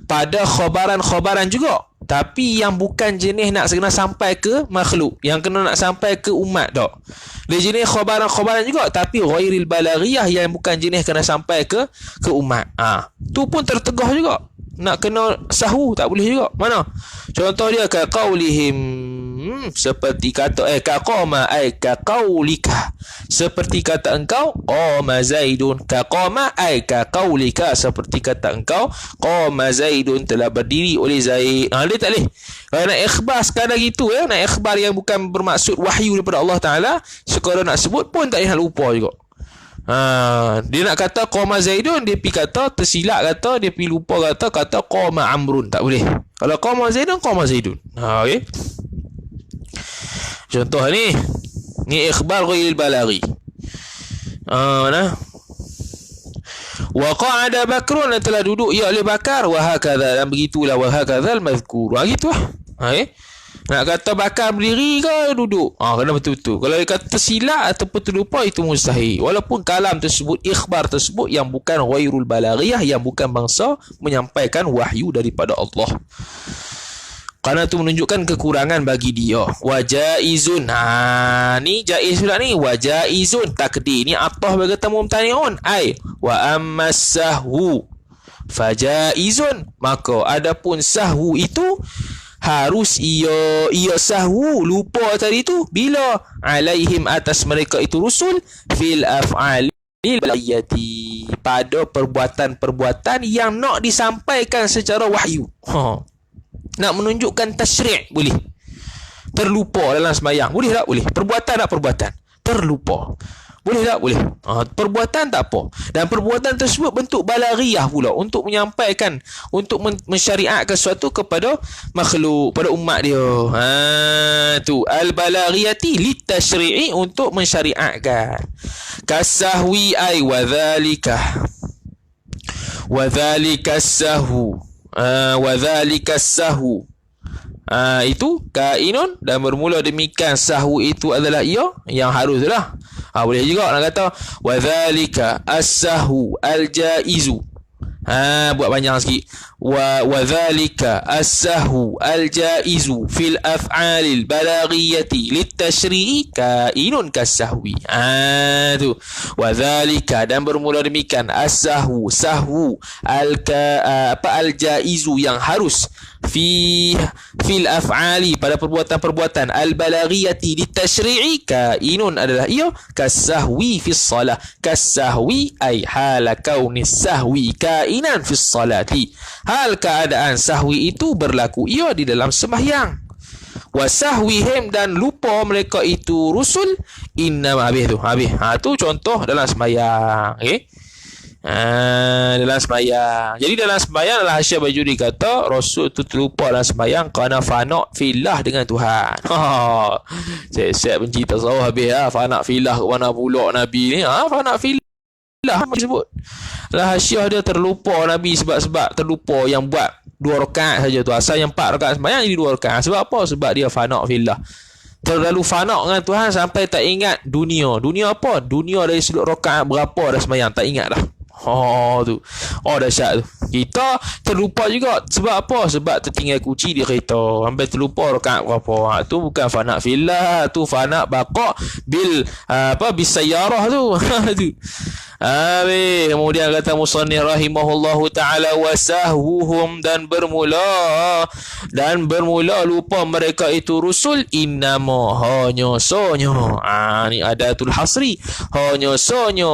Pada khabaran-khabaran juga, tapi yang bukan jenis nak kena sampai ke makhluk, yang kena nak sampai ke umat tak. Dia jenis khabaran-khabaran juga, tapi ghairil balaghiyah, yang bukan jenis kena sampai ke umat. Tu pun tertegah juga. Nak kena sahwu tak boleh juga. Mana? Contoh dia kaqaulihim, seperti kata kaqama ay kaqaulika, seperti kata engkau, qama zaidun. Kaqama ay kaqaulika, seperti kata engkau, qama zaidun, telah berdiri oleh Zaid. Dia tak boleh. Kalau nak ikhbar sekadar gitu, nak ikhbar yang bukan bermaksud wahyu daripada Allah Ta'ala, sekadar nak sebut pun tak boleh nak lupa juga. Dia nak kata qama zaidun, dia pergi kata tersilap, kata dia pergi lupa, kata qama amrun, tak boleh. Kalau qama zaidun, okey. Contoh ni ikhbar ghairil balaghi. Mana? Wa qa'ada bakrun, telah duduk ia oleh Bakar, wa hakadha, dan begitulah, wa hakadzal madhkur. Gitulah. Okey. Nak kata Bakar berdiri ke duduk, kena betul-betul. Kalau dia kata tersilap ataupun terlupa, itu mustahil. Walaupun kalam tersebut, ikhbar tersebut yang bukan ghairul balaghiyah, yang bukan bangsa menyampaikan wahyu daripada Allah. Kerana itu menunjukkan kekurangan bagi dia. Wajaizun, ni jaiz pula ni. Wajaizun takdir ni atah bagi kata mumtani'un, ai wa ammasahhu fajaizun, maka adapun sahwu itu harus ia sahwu, lupa tadi tu, bila alaihim, atas mereka itu rusul, fil af'alil baliyati, pada perbuatan-perbuatan yang nak disampaikan secara wahyu. Nak menunjukkan tasyri' boleh. Terlupa dalam sembahyang, boleh tak? Boleh. Perbuatan tak perbuatan? Terlupa. Boleh tak? Boleh. Perbuatan tak apa. Dan perbuatan tersebut bentuk balaghiyah pula, untuk menyampaikan, untuk mensyariatkan sesuatu kepada makhluk, pada umat dia. Tu al-balaghiyati litasyri'i, untuk mensyariatkan. Kasahwi ay wa dzalika sahwu. Wa dzalika sahwu. Itu kainun, dan bermula demikian sahwu itu adalah ia yang haruslah. Boleh juga nak kata wa dzalika as-sahwu al-jaizu. Buat panjang sikit. Wa dzalika as-sahwu al-jaizu fil af'alil balaghiyati litashri'i kainun kas-sahwi. Tu. Wa dzalika, dan bermula demikian as-sahwu, sahwu al-jaizu yang harus fil af'ali pada perbuatan-perbuatan al-balaghiyati litashri'i kainun adalah ia kas-sahwi fis salah. Kas-sahwi ay hala kaunis sahwi kainan fis salati, hal keadaan sahwi itu berlaku ia di dalam sembahyang. Wasahwihim, dan lupa mereka itu rusul innama habis tu contoh dalam sembahyang. Okey, dalam sembahyang. Jadi dalam sembahyang adalah Hasyim Bajuri kata Rasul tu terlupa dalam sembahyang kerana fana filah dengan Tuhan. Saya benci tasawuf habis fana filah ke mana pula Nabi ni? Fana filah disebut. Lah Hasyim dia terlupa Nabi sebab terlupa yang buat 2 rakaat saja tu. Asal yang 4 rakaat sembahyang jadi 2 rakaat. Sebab apa? Sebab dia fana filah. Terlalu fana dengan Tuhan sampai tak ingat dunia. Dunia apa? Dunia dari sudut rakaat berapa dah sembahyang tak ingat dah. Tu. Dahsyat tu. Kita terlupa juga. Sebab apa? Sebab tertinggal kunci di kereta. Sampai terlupa rakaat berapa. Tu bukan fana fillah, tu fana baqa bil bisayyarah tu. Tu. Kemudian kata musannif rahimahullahu taala wasahwuhum, dan bermula lupa mereka itu rusul innama hanya sonyo. Ni adatul hasri. Hanya sonyo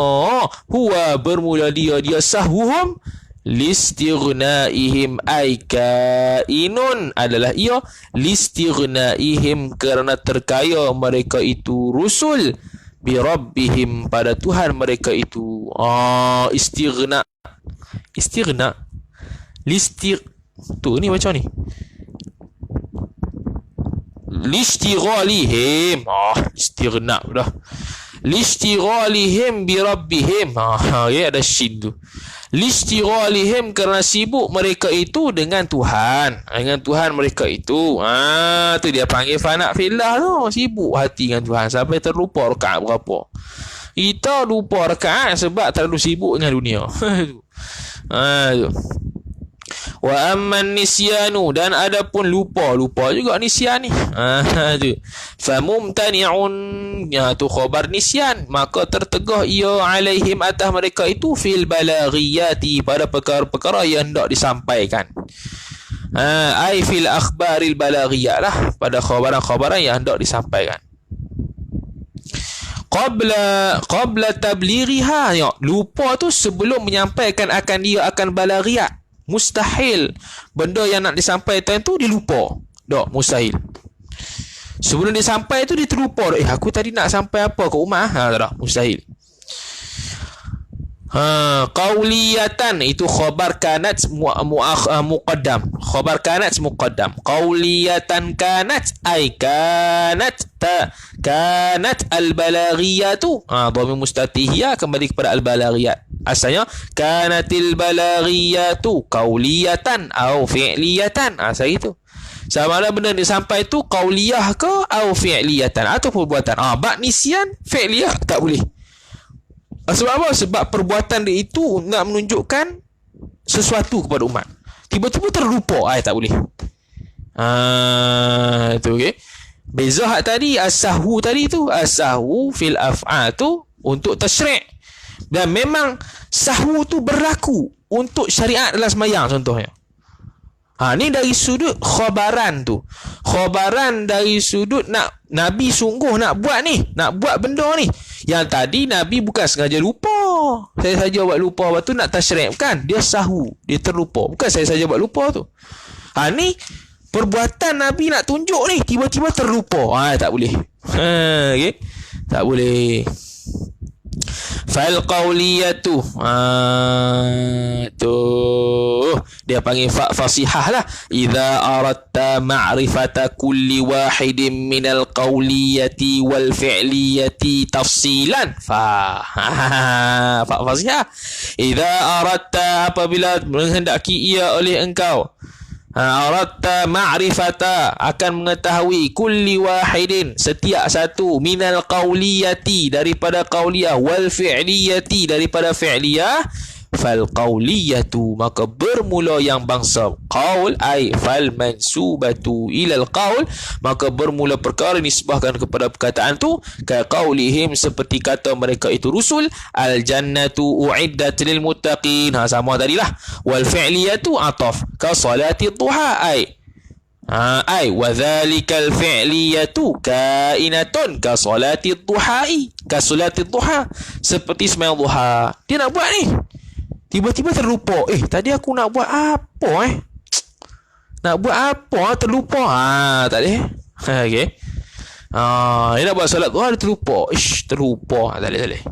huwa bermula dia sahwuhum listignaihim ay kainun adalah ia listignaihim kerana terkaya mereka itu rusul bi rabbihim pada Tuhan mereka itu. Istighna tu ni macam ni listighalihim. Istighna dah. Listighalihim bi rabbihim. Ada shin tu. Listighalihim kerana sibuk mereka itu dengan Tuhan. Dengan Tuhan mereka itu. Tu dia panggil fana fillah tu. Sibuk hati dengan Tuhan sampai terlupa rakaat berapa. Kita lupa rakaat sebab terlalu sibuk dengan dunia. Tu. Wa amman nisyanu, dan adapun lupa juga nisyan ni. Tu. Famumtani'un, tu khabar nisyan, maka tertegah ia alaihim atas mereka itu fil balaghiyati pada perkara-perkara yang hendak disampaikan. Ai fil akhbaril balaghiyah lah, pada khabaran-khabaran yang hendak disampaikan. Qabla tablighiha, lupa tu sebelum menyampaikan akan dia akan balaghiyah. Mustahil benda yang nak disampaikan tu dia lupa. Mustahil. Sebelum dia sampai tu dia terlupa. Aku tadi nak sampai apa ke rumah? Mustahil. Qauliyatan, itu khabar kanat muqaddam. Khabar kanat muqaddam. Qauliyatan kanat ay kanat al-balaghiyatu. Dhamir mustatihiyah kembali kepada al-balaghiyat. Asalnya kanatil balaghiyatu qauliyatan au fi'liyatan. Saya itu. Sama ada benda ni sampai tu qauliyah ke au fi'liyatan atau perbuatan. Bab nisyan fi'liyah tak boleh. Sebab apa? Sebab perbuatan dia itu nak menunjukkan sesuatu kepada umat. Tiba-tiba terlupa. Tak boleh. Itu okey. Beza hak tadi as-sahwu tadi tu. As-sahwu fil af'al tu untuk tasyri'. Dan memang sahwu tu berlaku untuk syariat dalam sembahyang contohnya. Ni dari sudut khabaran tu. Khabaran dari sudut nak Nabi sungguh nak buat ni, nak buat benda ni. Yang tadi Nabi bukan sengaja lupa. Saya saja buat lupa, lepas tu nak tasyri', bukan. Dia sahwu, dia terlupa. Bukan saya saja buat lupa tu. Ni perbuatan Nabi nak tunjuk ni, tiba-tiba terlupa. Tak boleh. Okay? Tak boleh. Fal qawliyatu tu Dia panggil fasihah lah. Idza aradta ma'rifata kulli wahidin minal qawliyati wal fi'liyati tafsilan fasihah. Idza aradta, apabila menghendaki ia oleh engkau, aradta ma'rifata, akan mengetahui, kulli wahidin, setiap satu, minal qawliyati, daripada qawliyah, wal fi'liyati, daripada fi'liyah, fal qawliyatu, maka bermula yang bangsa qaul, ai fal mansubatu ilal qaul, maka bermula perkara nisbahkan kepada perkataan tu, ka qaulihim, seperti kata mereka itu rusul, al jannatu uiddat lil muttaqin, sama tadilah, wal fi'liyatu ataf ka salati duha, ai wa dzalikal fi'liyatu kainatun ka salati duhai, ka salati duha, seperti sembahyang duha. Dia nak buat ni, tiba-tiba terlupa. Tadi aku nak buat apa Nak buat apa? Terlupa. Tak boleh. Okey. Dia nak buat solat duha, dia terlupa. Terlupa. Tak boleh.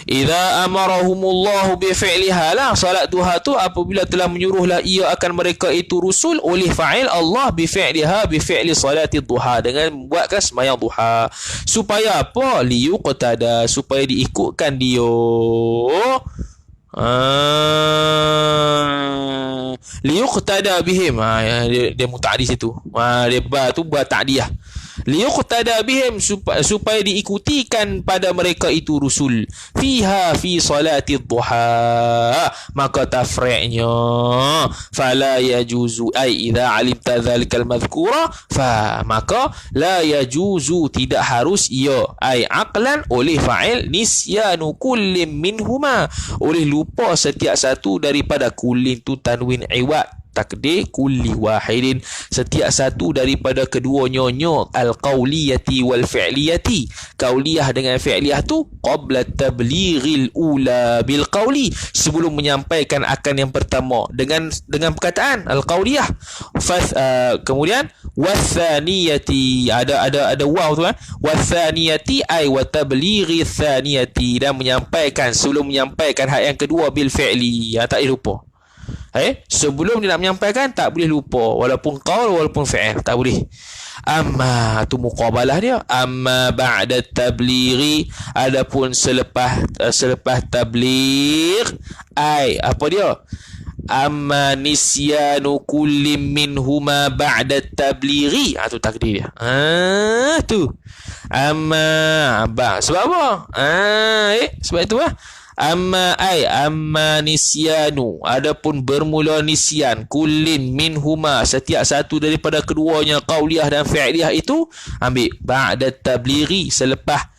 Idza amarahumullahu bi fi'liha, lah solat duha tu apabila telah menyuruhlah ia akan mereka itu rusul oleh fa'il Allah bi fi'liha, bi fi'li salati duha, dengan membuatkan sembahyang duha. Supaya apa? Liyuqtada, supaya diikutkan dia. Liyuqtada bihim, dia muta'addi situ. Dia tu buat ta'diyah. Liyuqtada bihim, supaya diikutikan pada mereka itu rusul, fiha fi salati duha, maka tafri'nya fala yajuzu, ai idza alimta dzalikal madhkura, fa maka la yajuzu, tidak harus ia, ai aqlan, oleh fa'il, nisyanu kullin minhuma, oleh lupa setiap satu daripada, kullin tu tanwin iwad, takdir kulli wahidin, setiap satu daripada keduanya, al-qawliyati wal fi'liyati, qawliyah dengan fi'liyah tu, qabla tablighil ula bil qawli, sebelum menyampaikan akan yang pertama dengan perkataan al-qawliyah. Kemudian wathaniyati, ada waw tu, wathaniyati ay wa tablighi thaniyati, dan menyampaikan, sebelum menyampaikan hak yang kedua, bil fi'li, tak lupa. Sebelum dia nak menyampaikan, tak boleh lupa, walaupun qaul walaupun fi'il, tak boleh. Amma tu muqabalah dia. Amma ba'da tablighi, adapun selepas tabligh, ai apa dia? Amma nisyanu kullim minhuma ba'da tablighi, tu takdir dia. Tu amma sebab apa? Sebab itu amma nisyanu, adapun bermula nisyan, kullin minhuma, setiap satu daripada keduanya, qauliyah dan fi'liyah itu, ambil ba'da tablighi, selepas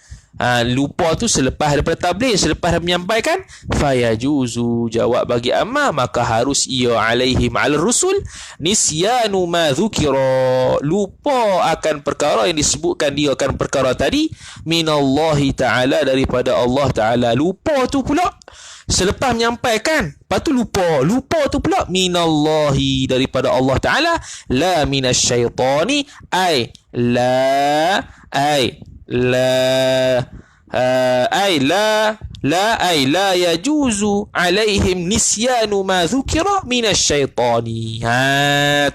lupa tu, selepas daripada tabligh, selepas dah menyampaikan, fayajuzu, jawab bagi amma, maka harus ia, alaihim ala rusul, nisyanu ma dhukira, lupa akan perkara yang disebutkan dia akan perkara tadi, minallahi ta'ala, daripada Allah ta'ala. Lupa tu pula selepas menyampaikan, lepas tu lupa tu pula minallahi, daripada Allah ta'ala, la minasyaitani, la yajuzu alaihim nisyanu ma dhukira minasyaitani.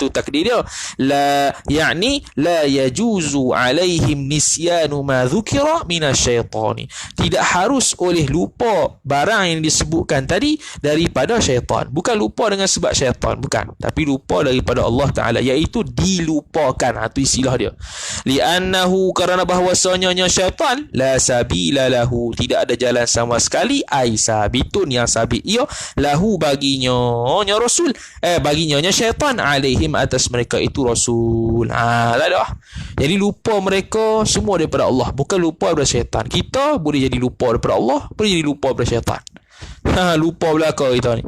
Tu takdir dia. La yani la yajuzu alaihim nisyanu ma dhukira minasyaitani, tidak harus oleh lupa barang yang disebutkan tadi daripada syaitan. Bukan lupa dengan sebab syaitan, bukan, tapi lupa daripada Allah Ta'ala, iaitu dilupakan. Tu istilah dia. Li'annahu, kerana bahawasanya syaitan, la sabila lahu, tidak ada jalan sama sekali, ai sabitun, yang sabit ia, lahu baginya rasul, baginya syaitan, alaihim, atas mereka itu rasul. Tak ada. Jadi lupa mereka semua daripada Allah, bukan lupa daripada syaitan. Kita boleh jadi lupa daripada Allah, boleh jadi lupa daripada syaitan. Lupa belaka kita ni.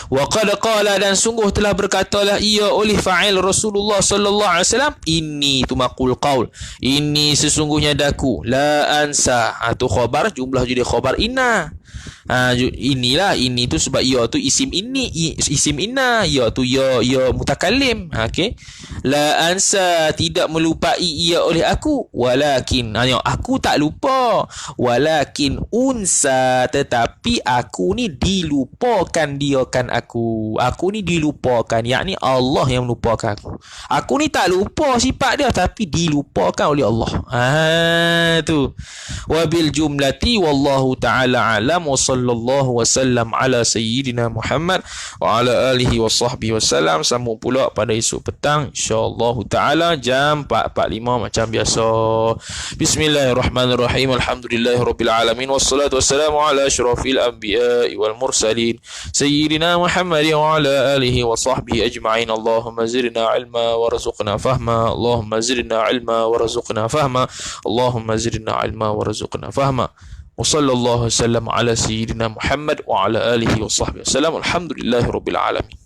Wa qad qala, dan sungguh telah berkatalah ia oleh fa'il Rasulullah sallallahu alaihi wasallam, inni tu maqul qaul, inni sesungguhnya daku, la ansa, tu khabar, jumlah jadi khabar inna, Inilah, ini tu sebab ya tu isim ini, isim inna, ya tu ya mutakallim. Okey. La ansa, tidak melupai ia oleh aku, walakin aku tak lupa, walakin unsa, tetapi aku ni dilupakan diakan aku ni dilupakan, yakni Allah yang melupakan aku ni tak lupa sifat dia tapi dilupakan oleh Allah. Tu wabil jumlati wallahu ta'ala alam wa sallallahu wasallam ala sayyidina Muhammad wa ala alihi wa sahbihi wasallam. Sambung pula pada esok petang insyaallah ta'ala jam 4.45 macam biasa. Bismillahirrahmanirrahim. Alhamdulillahirabbil alamin wassalatu wassalamu ala asyrafil anbiya'i wal mursalin sayyidina Muhammad wa ala alihi wa sahbihi ajma'in. Allahumma zidna ilma warzuqna fahma. Allahumma zidna ilma warzuqna fahma. Allahumma zidna ilma warzuqna fahma. وصلى الله وسلم على سيدنا محمد وعلى آله وصحبه وسلم. الحمد لله رب العالمين.